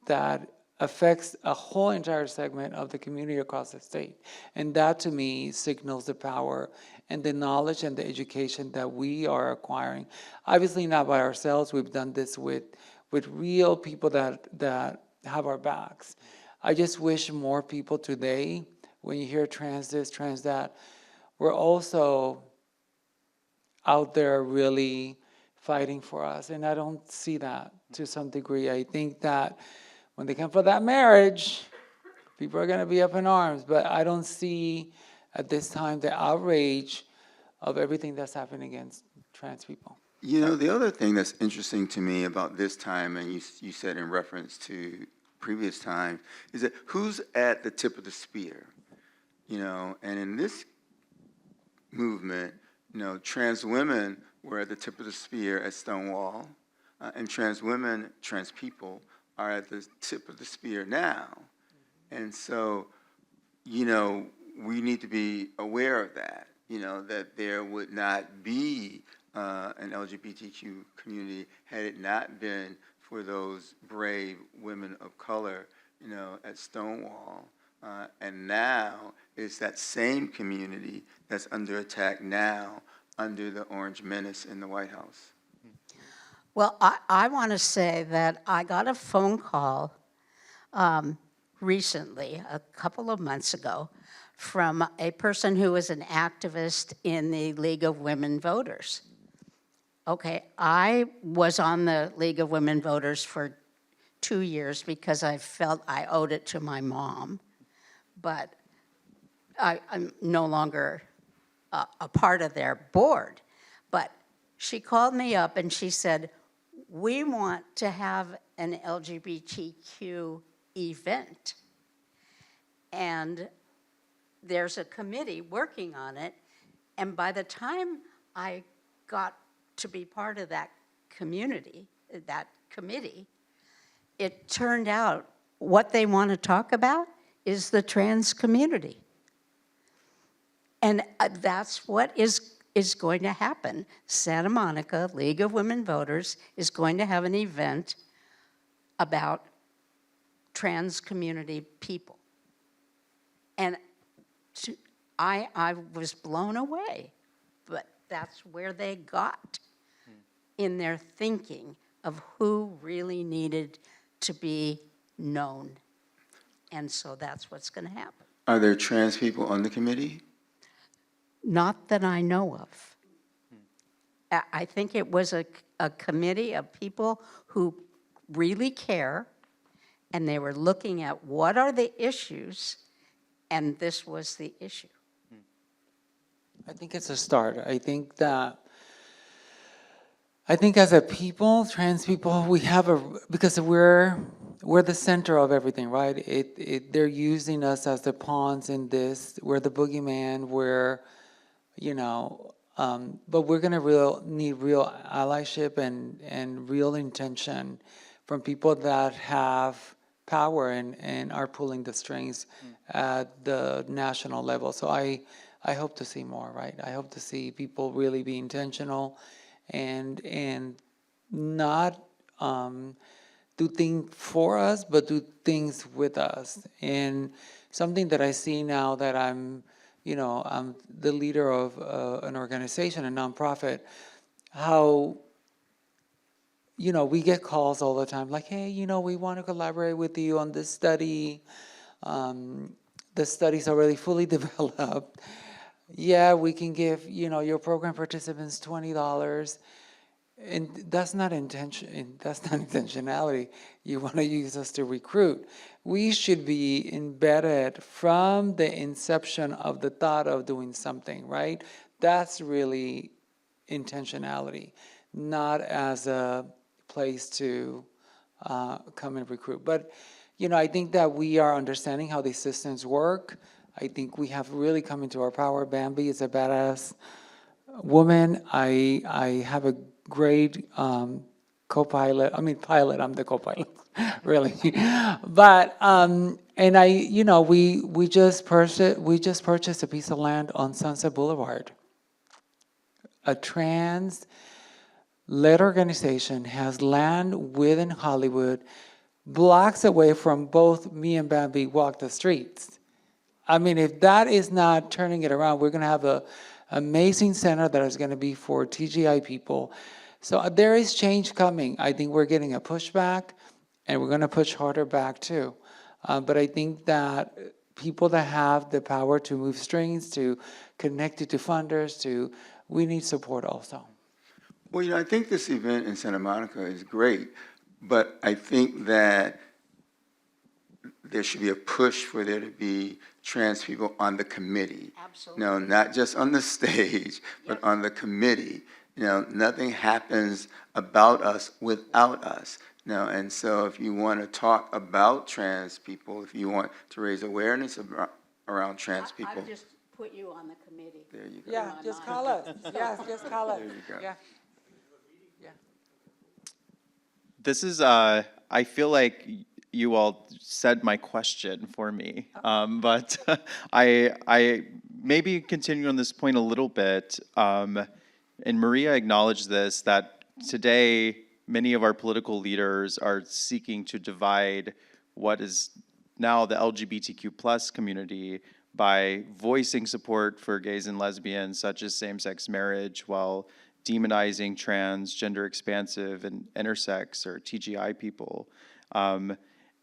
that affects a whole entire segment of the community across the state. And that to me signals the power and the knowledge and the education that we are acquiring. Obviously not by ourselves. We've done this with real people that have our backs. I just wish more people today, when you hear trans this, trans that, we're also out there really fighting for us. And I don't see that to some degree. I think that when they come for that marriage, people are going to be up in arms. But I don't see at this time the outrage of everything that's happening against trans people. The other thing that's interesting to me about this time, and you said in reference to previous time, is that who's at the tip of the spear? And in this movement, trans women were at the tip of the spear at Stonewall, and trans women, trans people, are at the tip of the spear now. And so, we need to be aware of that, that there would not be an LGBTQ community had it not been for those brave women of color, at Stonewall. And now it's that same community that's under attack now under the Orange Menace in the White House. Well, I want to say that I got a phone call recently, a couple of months ago, from a person who was an activist in the League of Women Voters. Okay, I was on the League of Women Voters for 2 years because I felt I owed it to my mom, but I'm no longer a part of their board. But she called me up and she said, we want to have an LGBTQ event. And there's a committee working on it. And by the time I got to be part of that community, that committee, it turned out what they want to talk about is the trans community. And that's what is going to happen. Santa Monica League of Women Voters is going to have an event about trans community people. And I was blown away, but that's where they got in their thinking of who really needed to be known. And so that's what's going to happen. Are there trans people on the committee? Not that I know of. I think it was a committee of people who really care, and they were looking at what are the issues, and this was the issue. I think it's a start. I think as a people, trans people, we have because we're the center of everything, right? They're using us as the pawns in this. We're the boogeyman. We're, but we're gonna need real allyship and real intention from people that have power and are pulling the strings at the national level. So I hope to see more, right? I hope to see people really be intentional and not do things for us, but do things with us. And something that I see now that I'm the leader of an organization, a nonprofit, how, we get calls all the time like, hey, we want to collaborate with you on this study. The study's already fully developed. Yeah, we can give, your program participants $20. And that's not intentionality. You want to use us to recruit. We should be embedded from the inception of the thought of doing something, right? That's really intentionality, not as a place to come and recruit. But, I think that we are understanding how these systems work. I think we have really come into our power. Bambi is a badass woman. I have a great co-pilot. Pilot, I'm the co-pilot, really. But, and we just purchased a piece of land on Sunset Boulevard. A trans-led organization has land within Hollywood, blocks away from both me and Bambi walk the streets. If that is not turning it around, we're going to have an amazing center that is going to be for TGI people. So there is change coming. I think we're getting a pushback, and we're going to push harder back too. But I think that people that have the power to move strings, to connect it to funders, we need support also. Well, I think this event in Santa Monica is great, but I think that there should be a push for there to be trans people on the committee. Absolutely. No, not just on the stage, but on the committee. Nothing happens about us without us. And so if you want to talk about trans people, if you want to raise awareness around trans people. I've just put you on the committee. There you go. Yeah, just call us. Yes, just call us. There you go. Yeah. This is, I feel like you all said my question for me, but I maybe continue on this point a little bit. And Maria acknowledged this, that today many of our political leaders are seeking to divide what is now the LGBTQ plus community by voicing support for gays and lesbians, such as same-sex marriage, while demonizing trans, gender expansive, and intersex or TGI people.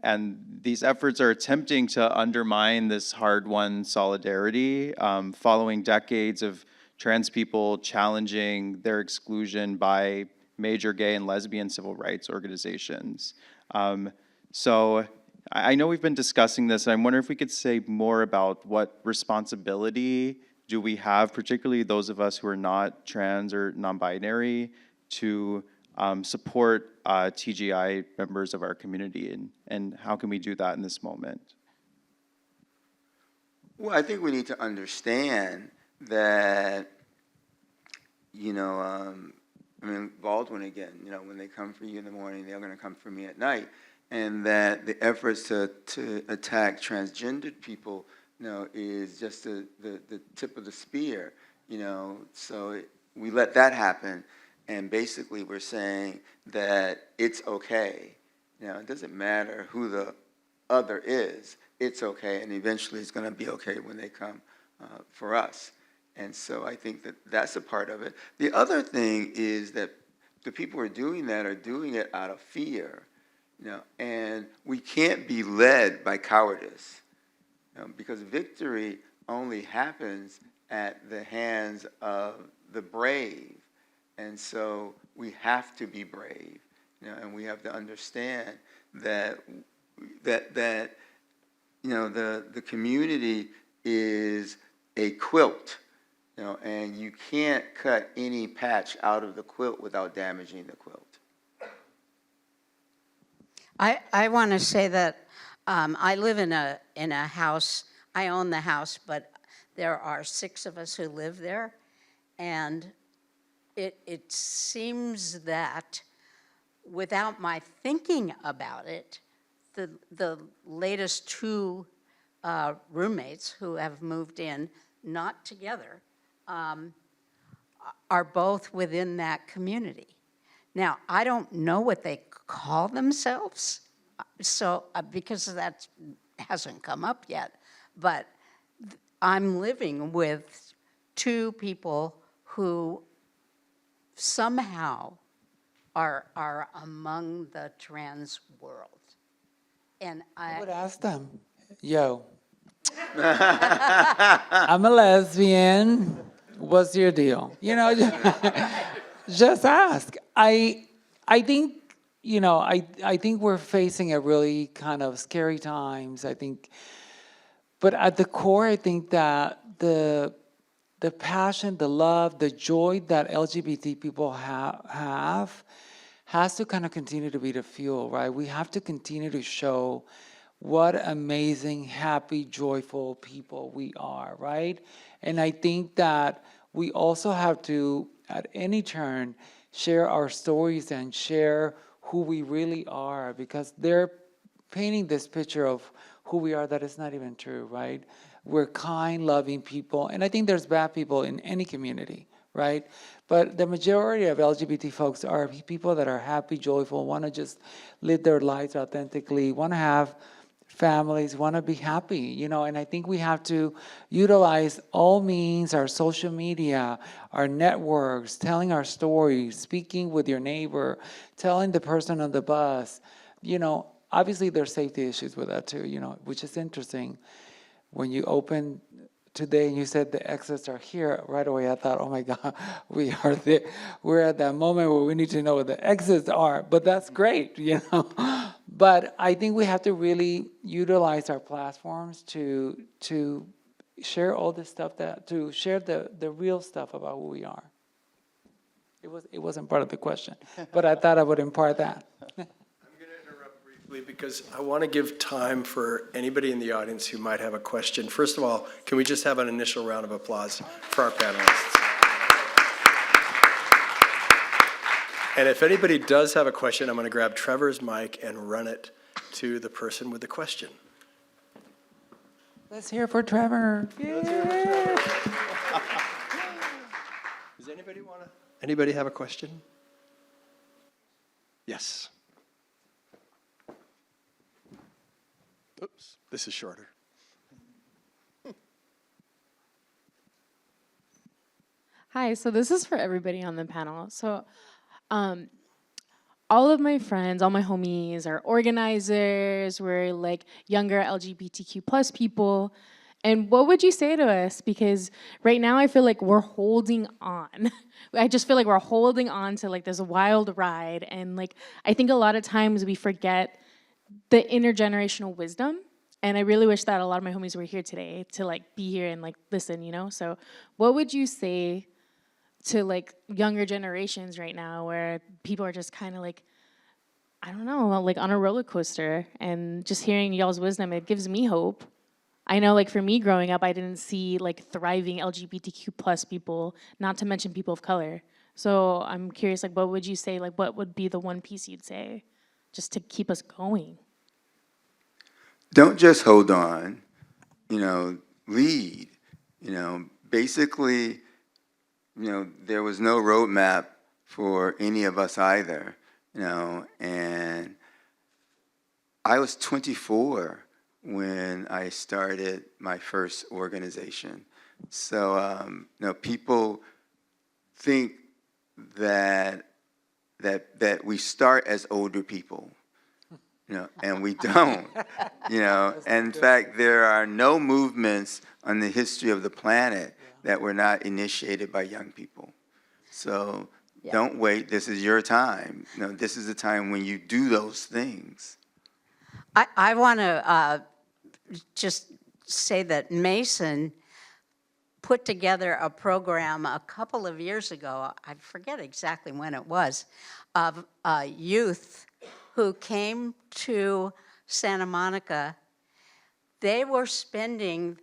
And these efforts are attempting to undermine this hard-won solidarity, following decades of trans people challenging their exclusion by major gay and lesbian civil rights organizations. So I know we've been discussing this, and I wonder if we could say more about what responsibility do we have, particularly those of us who are not trans or non-binary, to support TGI members of our community, and how can we do that in this moment? Well, I think we need to understand that, you know, I mean, Baldwin again, you know, when they come for you in the morning, they're going to come for me at night. And that the efforts to attack transgendered people, you know, is just the tip of the spear, you know. So we let that happen. And basically we're saying that it's okay. You know, it doesn't matter who the other is. It's okay. And eventually it's going to be okay when they come for us. And so I think that that's a part of it. The other thing is that the people who are doing that are doing it out of fear. You know, and we can't be led by cowardice, you know, because victory only happens at the hands of the brave. And so we have to be brave, you know, and we have to understand that you know, the community is a quilt, you know, and you can't cut any patch out of the quilt without damaging the quilt. I want to say that I live in a house. I own the house, but there are 6 of us who live there, and it seems that without my thinking about it, the latest 2 roommates who have moved in, not together, are both within that community. Now, I don't know what they call themselves, so because that hasn't come up yet, but I'm living with 2 people who somehow are among the trans world. And I would ask them, yo, I'm a lesbian, what's your deal? You know, just ask. I think, you know, I think we're facing a really kind of scary times, I think. But at the core, I think that the passion, the love, the joy that LGBT people have has to kind of continue to be the fuel, right? We have to continue to show what amazing, happy, joyful people we are, right? And I think that we also have to, at any turn, share our stories and share who we really are, because they're painting this picture of who we are that is not even true, right? We're kind, loving people, and I think there's bad people in any community, right? But the majority of LGBT folks are people that are happy, joyful, want to just live their lives authentically, want to have families, want to be happy, you know, and I think we have to utilize all means, our social media, our networks, telling our stories, speaking with your neighbor, telling the person on the bus, you know. Obviously there's safety issues with that too, you know, which is interesting. When you opened today and you said the exits are here, right away I thought, oh my God, we are there. We're at that moment where we need to know what the exits are, but that's great, you know. But I think we have to really utilize our platforms to share all this stuff, to share the real stuff about who we are. It wasn't part of the question, but I thought I would impart that. Because I want to give time for anybody in the audience who might have a question. First of all, can we just have an initial round of applause for our panelists? And if anybody does have a question, I'm going to grab Trevor's mic and run it to the person with the question. Let's hear for Trevor. Let's hear for Trevor. Does anybody have a question? Yes. Oops, this is shorter. Hi, so this is for everybody on the panel. So all of my friends, all my homies are organizers, we're like younger LGBTQ plus people. And what would you say to us? Because right now I feel like we're holding on. I just feel like we're holding on to like this wild ride. And like, I think a lot of times we forget the intergenerational wisdom. And I really wish that a lot of my homies were here today to like be here and like listen, you know? So what would you say to like younger generations right now where people are just kind of like, I don't know, like on a roller coaster, and just hearing y'all's wisdom, it gives me hope. I know like for me growing up, I didn't see like thriving LGBTQ plus people, not to mention people of color. So I'm curious, like what would you say, like what would be the one piece you'd say just to keep us going? Don't just hold on, lead. Basically, there was no roadmap for any of us either, and I was 24 when I started my first organization. So, people think that we start as older people, and we don't, And in fact, there are no movements on the history of the planet that were not initiated by young people. So don't wait, this is your time. This is the time when you do those things. I want to just say that Mason put together a program a couple of years ago, I forget exactly when it was, of youth who came to Santa Monica. They were spending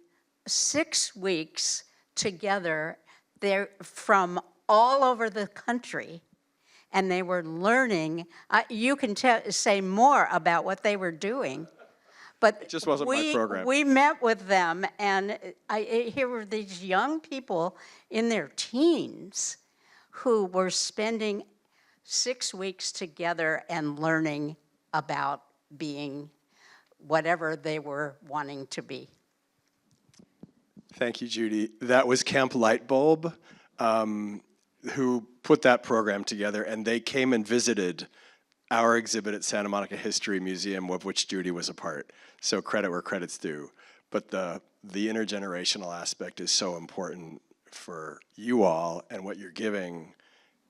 6 weeks together there from all over the country, and they were learning. You can say more about what they were doing, but It just wasn't my program. We met with them, and here were these young people in their teens who were spending 6 weeks together and learning about being whatever they were wanting to be. Thank you, Judy. That was Camp Lightbulb, who put that program together, and they came and visited our exhibit at Santa Monica History Museum, of which Judy was a part. So credit where credit's due. But the intergenerational aspect is so important for you all and what you're giving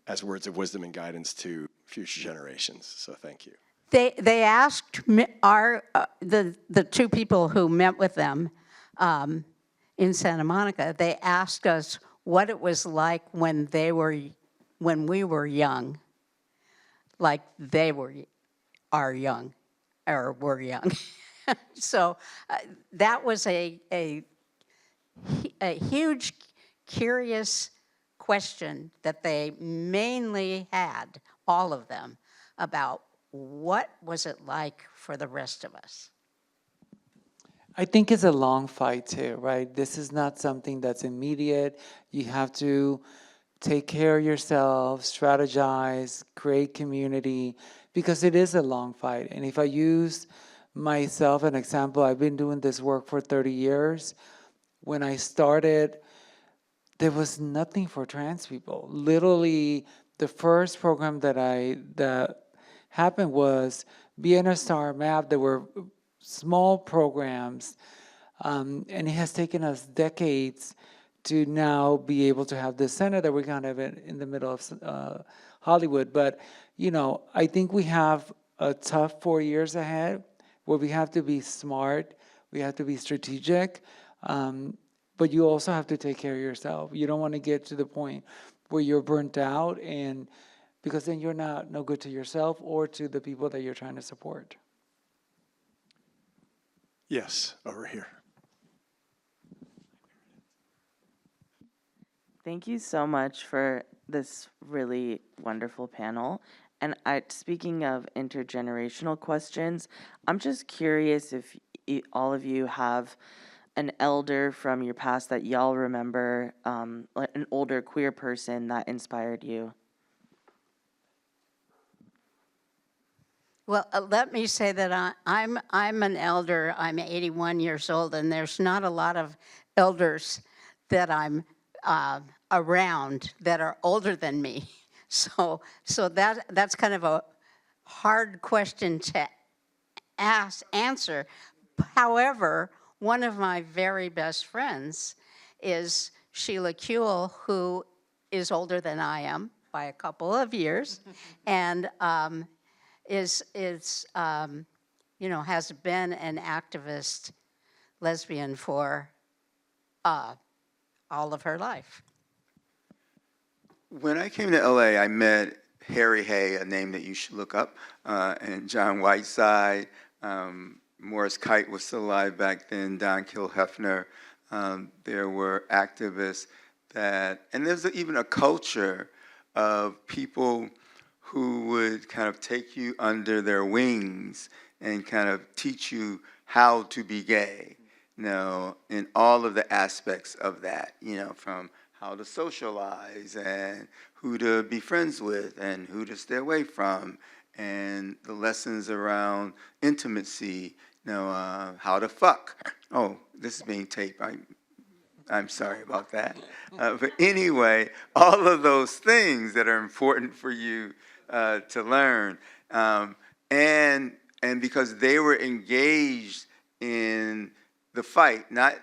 as words of wisdom and guidance to future generations. So thank you. They asked the two people who met with them in Santa Monica. They asked us what it was like when we were young, like they are young, or were young. So that was a huge, curious question that they mainly had, all of them, about what was it like for the rest of us. I think it's a long fight too, right? This is not something that's immediate. You have to take care of yourself, strategize, create community, because it is a long fight. And if I use myself an example, I've been doing this work for 30 years. When I started, there was nothing for trans people. Literally, the first program that happened was BNSR MAP. There were small programs, and it has taken us decades to now be able to have this center that we're kind of in the middle of Hollywood. But, I think we have a tough 4 years ahead where we have to be smart, we have to be strategic, but you also have to take care of yourself. You don't want to get to the point where you're burnt out, and because then you're no good to yourself or to the people that you're trying to support. Yes, over here. Thank you so much for this really wonderful panel. And speaking of intergenerational questions, I'm just curious if all of you have an elder from your past that y'all remember, like an older queer person that inspired you. Well, let me say that I'm an elder. I'm 81 years old, and there's not a lot of elders that I'm around that are older than me. So that's kind of hard question to answer. However, one of my very best friends is Sheila Kuehl, who is older than I am by a couple of years, and has been an activist lesbian for all of her life. When I came to LA, I met Harry Hay, a name that you should look up, and John Whiteside. Morris Kite was still alive back then, Don Kilhefner. There were activists and there's even a culture of people who would kind of take you under their wings and kind of teach you how to be gay, in all of the aspects of that, from how to socialize and who to be friends with and who to stay away from, and the lessons around intimacy, how to fuck. Oh, this is being taped. I'm sorry about that. But anyway, all of those things that are important for you to learn. And because they were engaged in the fight, not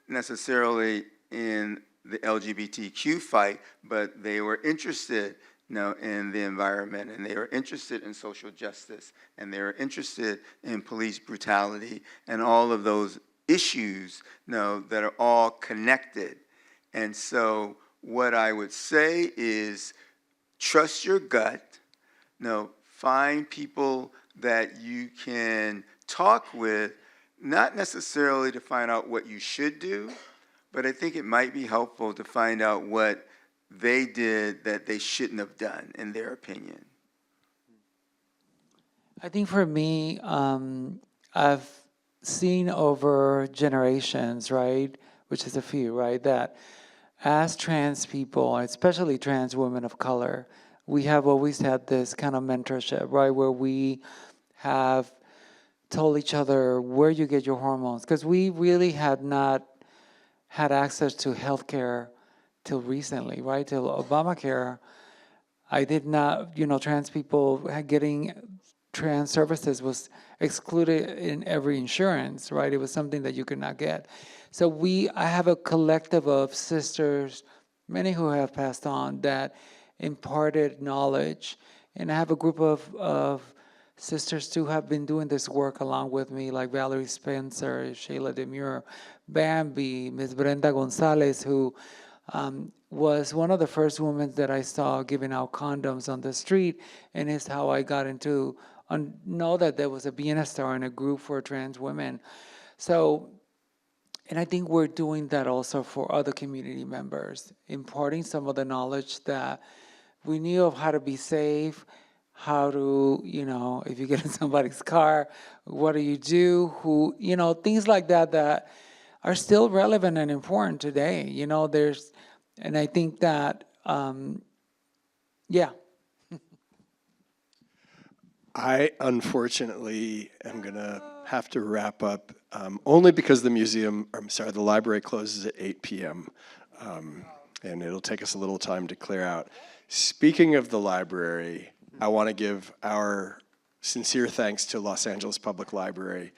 necessarily in the LGBTQ fight, but they were interested in the environment, and they were interested in social justice, and they were interested in police brutality and all of those issues that are all connected. And so what I would say is trust your gut. Find people that you can talk with, not necessarily to find out what you should do, but I think it might be helpful to find out what they did that they shouldn't have done, in their opinion. I think for me, I've seen over generations, right, which is a few, right, that as trans people, especially trans women of color, we have always had this kind of mentorship, right, where we have told each other where you get your hormones, because we really had not had access to healthcare till recently, right, till Obamacare. I did not, trans people getting trans services was excluded in every insurance, right? It was something that you could not get. So I have a collective of sisters, many who have passed on, that imparted knowledge. And I have a group of sisters too who have been doing this work along with me, like Valerie Spencer, Shayla Demure, Bambi, Ms. Brenda Gonzalez, who was one of the first women that I saw giving out condoms on the street, and is how I got into know that there was a Bienestar and a group for trans women. So, and I think we're doing that also for other community members, imparting some of the knowledge that we knew of how to be safe, how to, if you get in somebody's car, what do you do, things like that that are still relevant and important today. And I think that, yeah. I unfortunately am gonna have to wrap up, only because the library closes at 8 p.m. And it'll take us a little time to clear out. Speaking of the library, I wanna give our sincere thanks to Los Angeles Public Library,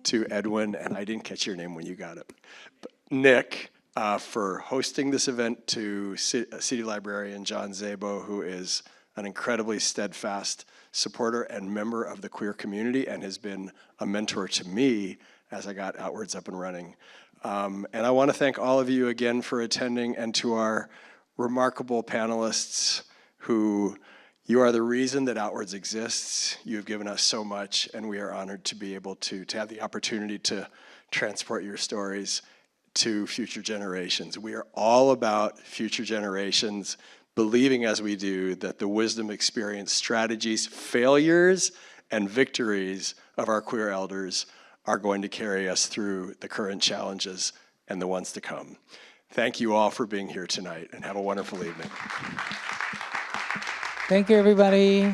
to Edwin, and I didn't catch your name when you got it, but Nick, for hosting this event, to City Librarian John Szabo, who is an incredibly steadfast supporter and member of the queer community and has been a mentor to me as I got Outwards up and running. And I want to thank all of you again for attending, and to our remarkable panelists you are the reason that Outwards exists. You've given us so much, and we are honored to be able to have the opportunity to transport your stories to future generations. We are all about future generations, believing as we do that the wisdom, experience, strategies, failures, and victories of our queer elders are going to carry us through the current challenges and the ones to come. Thank you all for being here tonight, and have a wonderful evening. Thank you, everybody.